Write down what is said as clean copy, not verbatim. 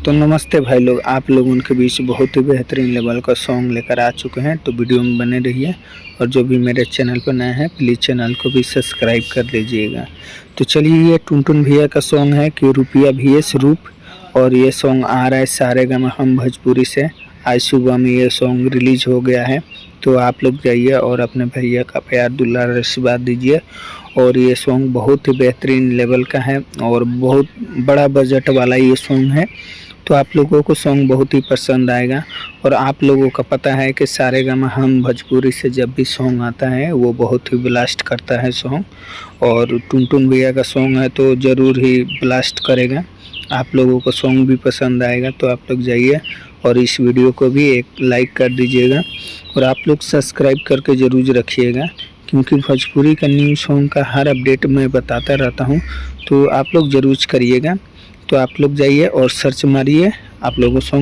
तो नमस्ते भाई लोग, आप लोगों के बीच बहुत ही बेहतरीन लेवल का सॉन्ग लेकर आ चुके हैं। तो वीडियो में बने रहिए और जो भी मेरे चैनल पर नए हैं प्लीज़ चैनल को भी सब्सक्राइब कर लीजिएगा। तो चलिए, ये टुनटुन भैया का सॉन्ग है कि रुपया भीएस रूप, और ये सॉन्ग आ रहा है सारेगामा हम भोजपुरी से। आज सुबह में ये सॉन्ग रिलीज हो गया है। तो आप लोग जाइए और अपने भैया का प्यार दुलार आशीर्वाद दीजिए। और ये सॉन्ग बहुत ही बेहतरीन लेवल का है और बहुत बड़ा बजट वाला ये सॉन्ग है। तो आप लोगों को सॉन्ग बहुत ही पसंद आएगा। और आप लोगों का पता है कि सारेगामा हम भोजपुरी से जब भी सॉन्ग आता है वो बहुत ही ब्लास्ट करता है सॉन्ग। और टुनटुन भैया का सॉन्ग है तो ज़रूर ही ब्लास्ट करेगा। आप लोगों को सॉन्ग भी पसंद आएगा। तो आप लोग जाइए और इस वीडियो को भी एक लाइक कर दीजिएगा और आप लोग सब्सक्राइब करके ज़रूर रखिएगा, क्योंकि भोजपुरी का न्यू सॉन्ग का हर अपडेट मैं बताता रहता हूँ। तो आप लोग ज़रूर करिएगा। तो आप लोग जाइए और सर्च मारिए, आप लोगों सॉन्ग